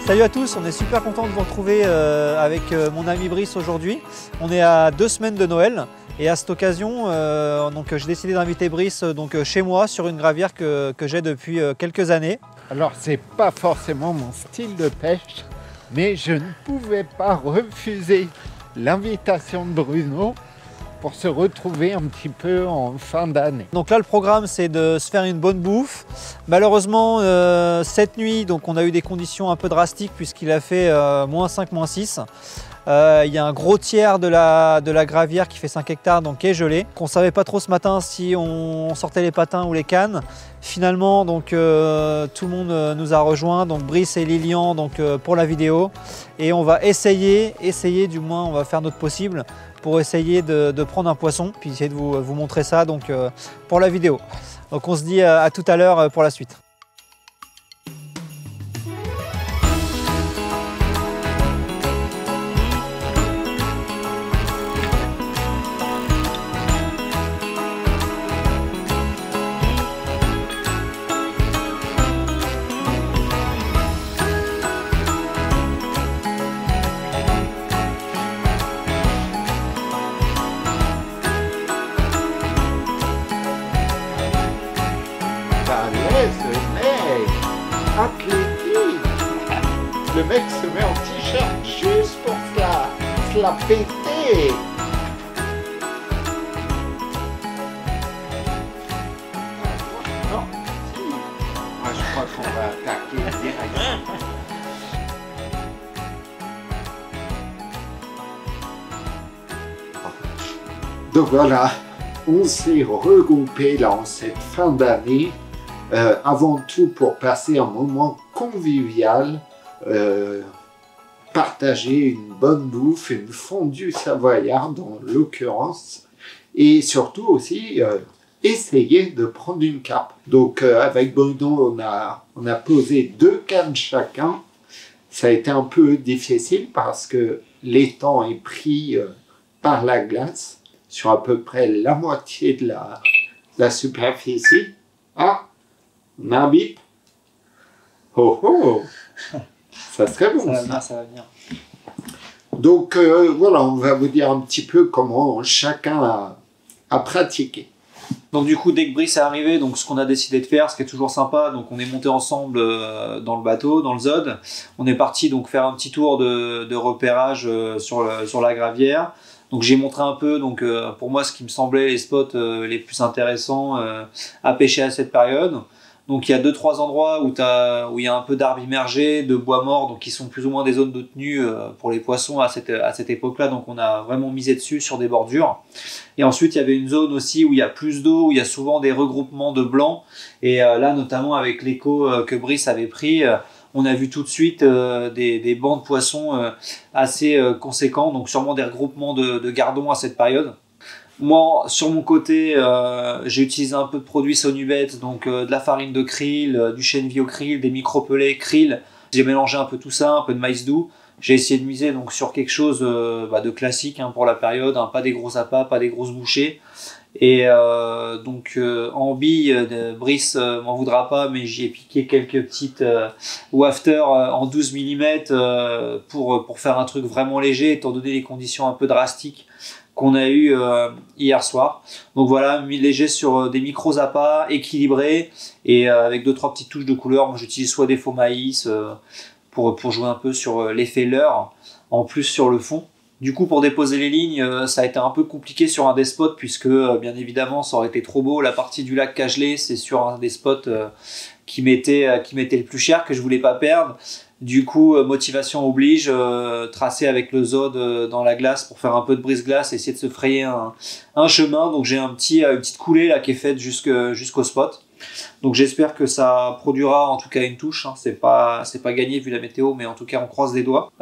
Salut à tous, on est super content de vous retrouver avec mon ami Brice aujourd'hui. On est à 2 semaines de Noël et à cette occasion, j'ai décidé d'inviter Brice chez moi sur une gravière que j'ai depuis quelques années. Alors c'est pas forcément mon style de pêche, mais je ne pouvais pas refuser l'invitation de Bruno pour se retrouver un petit peu en fin d'année. Donc là le programme c'est de se faire une bonne bouffe. Malheureusement cette nuit on a eu des conditions un peu drastiques puisqu'il a fait -5, -6. Il y a un gros tiers de la gravière qui fait 5 hectares qui est gelé. On ne savait pas trop ce matin si on sortait les patins ou les cannes. Finalement tout le monde nous a rejoints, Brice et Lilian pour la vidéo. Et on va essayer du moins on va faire notre possible pour essayer de prendre un poisson, puis essayer de vous montrer ça pour la vidéo. Donc on se dit à tout à l'heure pour la suite. Athlétique. Le mec se met en t-shirt juste pour se la péter. Non, si. Moi je crois qu'on va attaquer direct. Donc voilà, on s'est regroupé là en cette fin d'année. Avant tout pour passer un moment convivial, partager une bonne bouffe, une fondue savoyarde en l'occurrence, et surtout aussi essayer de prendre une carpe. Donc avec Bruno on a posé 2 cannes chacun. Ça a été un peu difficile parce que l'étang est pris par la glace sur à peu près la moitié de la superficie. Ah, on a un bip. Oh oh, ça serait bon. Ça va venir. Donc voilà, on va vous dire un petit peu comment chacun a pratiqué. Donc du coup, dès que Brice est arrivé, ce qu'on a décidé de faire, ce qui est toujours sympa, on est monté ensemble dans le bateau, dans le ZOD. On est parti faire un petit tour de repérage sur la gravière. Donc j'ai montré un peu pour moi ce qui me semblait les spots les plus intéressants à pêcher à cette période. Donc il y a 2-3 endroits où il y a un peu d'arbres immergés, de bois morts, qui sont plus ou moins des zones de tenue pour les poissons à cette époque-là. Donc on a vraiment misé dessus sur des bordures. Et ensuite il y avait une zone aussi où il y a plus d'eau, où il y a souvent des regroupements de blancs. Et là notamment avec l'écho que Brice avait pris, on a vu tout de suite des bancs de poissons assez conséquents, donc sûrement des regroupements de gardons à cette période. Moi, sur mon côté, j'ai utilisé un peu de produits Sonubet, de la farine de krill, du chènevis au krill, des micro-pelés krill. J'ai mélangé un peu tout ça, un peu de maïs doux. J'ai essayé de miser sur quelque chose de classique pour la période, pas des gros appâts, pas des grosses bouchées. Et en bille, Brice m'en voudra pas, mais j'y ai piqué quelques petites wafter en 12 mm pour faire un truc vraiment léger, étant donné les conditions un peu drastiques qu'on a eu hier soir. Donc voilà, mis léger sur des micros appâts, équilibrés et avec 2-3 petites touches de couleur. Moi j'utilise soit des faux maïs pour jouer un peu sur l'effet leurre, en plus sur le fond. Du coup, pour déposer les lignes, ça a été un peu compliqué sur un des spots puisque, bien évidemment, ça aurait été trop beau. La partie du lac Cagelé, c'est sur un des spots qui m'était le plus cher, que je voulais pas perdre. Du coup, motivation oblige, tracer avec le ZOD dans la glace pour faire un peu de brise-glace, essayer de se frayer un chemin. Donc j'ai une petite coulée là qui est faite jusqu'au spot. Donc j'espère que ça produira en tout cas une touche, c'est pas gagné vu la météo, mais en tout cas on croise les doigts.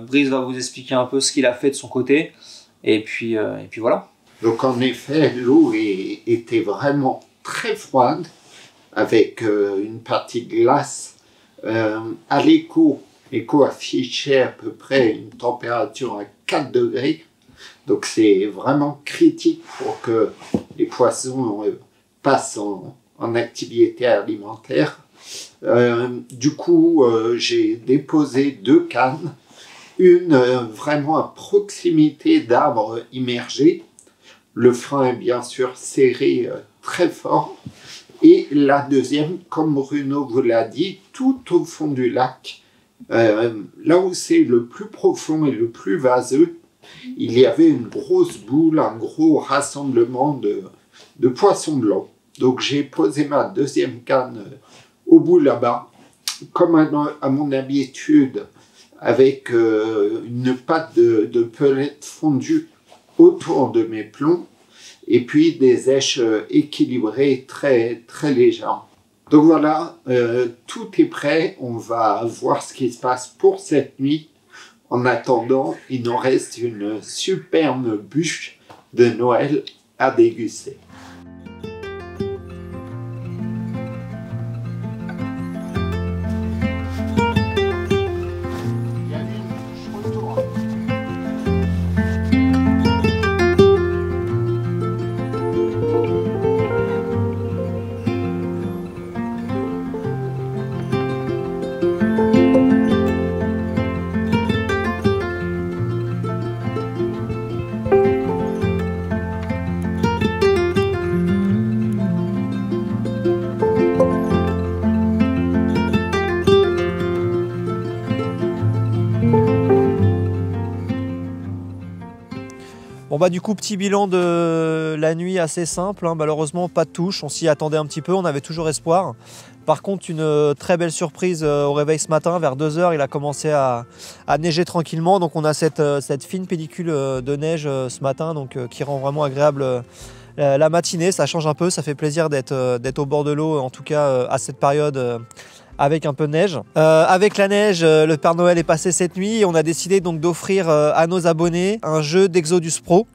Brice va vous expliquer un peu ce qu'il a fait de son côté, et puis voilà. Donc en effet, l'eau était vraiment très froide, avec une partie de glace. À l'écho affichait à peu près une température à 4 degrés, donc c'est vraiment critique pour que les poissons passent en activité alimentaire. Du coup, j'ai déposé 2 cannes, une vraiment à proximité d'arbres immergés. Le frein est bien sûr serré très fort. Et la deuxième, comme Bruno vous l'a dit, tout au fond du lac, là où c'est le plus profond et le plus vaseux, il y avait une grosse boule, un gros rassemblement de poissons blancs. Donc j'ai posé ma deuxième canne au bout là-bas, comme à mon habitude, avec une pâte de pelette fondue autour de mes plombs, et puis des èches équilibrées très, très légères. Donc voilà, tout est prêt, on va voir ce qui se passe pour cette nuit. En attendant, il nous reste une superbe bûche de Noël à déguster. Bon bah du coup petit bilan de la nuit assez simple, hein. Malheureusement pas de touche, on s'y attendait un petit peu, on avait toujours espoir. Par contre une très belle surprise au réveil ce matin, vers 2 h il a commencé à neiger tranquillement, donc on a cette fine pellicule de neige ce matin, donc qui rend vraiment agréable la matinée. Ça change un peu, ça fait plaisir d'être au bord de l'eau, en tout cas à cette période avec un peu de neige. Avec la neige, le Père Noël est passé cette nuit et on a décidé donc d'offrir à nos abonnés un jeu d'Exodus Pro.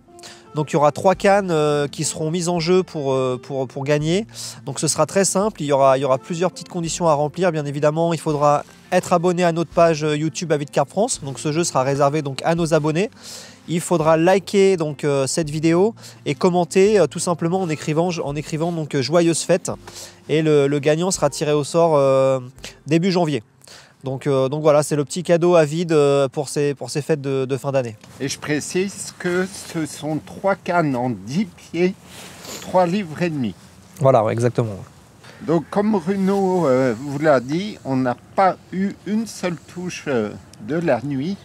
Donc il y aura 3 cannes qui seront mises en jeu pour gagner. Donc ce sera très simple, il y aura plusieurs petites conditions à remplir. Bien évidemment, il faudra être abonné à notre page YouTube Avis de Carpe France. Donc ce jeu sera réservé donc à nos abonnés. Il faudra liker donc cette vidéo et commenter tout simplement en écrivant donc joyeuse fête. Et le gagnant sera tiré au sort début janvier. Donc voilà, c'est le petit cadeau à vide pour ces fêtes de fin d'année. Et je précise que ce sont 3 cannes en 10 pieds, 3,5 livres. Voilà, ouais, exactement. Donc comme Bruno vous l'a dit, on n'a pas eu une seule touche de la nuit.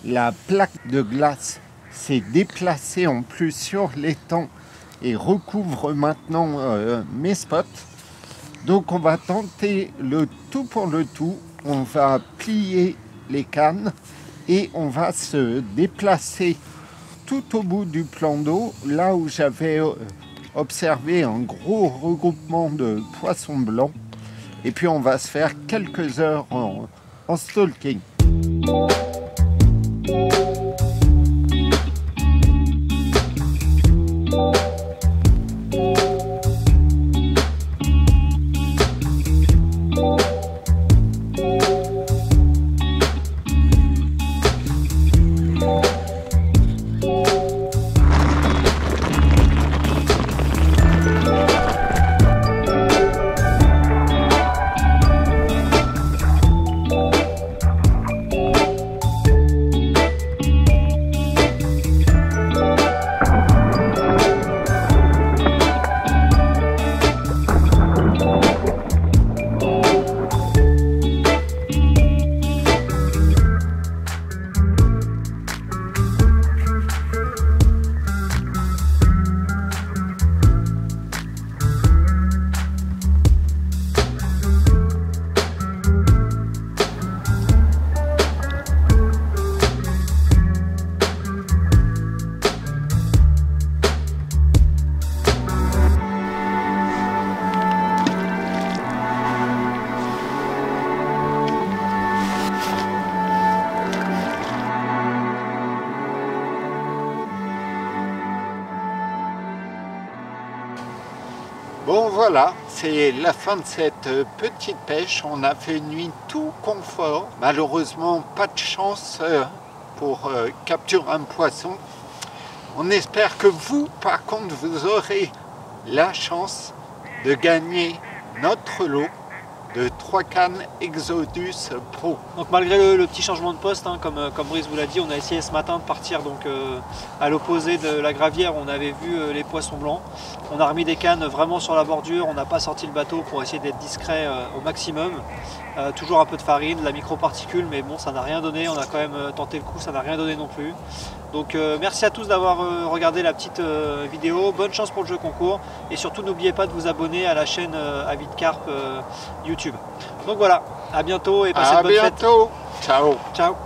La plaque de glace s'est déplacée en plus sur l'étang et recouvre maintenant mes spots. Donc on va tenter le tout pour le tout. On va plier les cannes et on va se déplacer tout au bout du plan d'eau, là où j'avais observé un gros regroupement de poissons blancs. Et puis on va se faire quelques heures en stalking. Bon voilà, c'est la fin de cette petite pêche. On a fait une nuit tout confort. Malheureusement, pas de chance pour capturer un poisson. On espère que vous, par contre, vous aurez la chance de gagner notre lot de 3 cannes Exodus Pro. Donc malgré le petit changement de poste, hein, comme Brice vous l'a dit, on a essayé ce matin de partir donc, à l'opposé de la gravière où on avait vu les poissons blancs. On a remis des cannes vraiment sur la bordure, on n'a pas sorti le bateau pour essayer d'être discret au maximum. Toujours un peu de farine, de la microparticule, mais bon, ça n'a rien donné. On a quand même tenté le coup, ça n'a rien donné non plus. Donc merci à tous d'avoir regardé la petite vidéo. Bonne chance pour le jeu concours. Et surtout, n'oubliez pas de vous abonner à la chaîne Avis de Carpe YouTube. Donc voilà, à bientôt et passez de bonnes fêtes. À bientôt. Ciao. Ciao.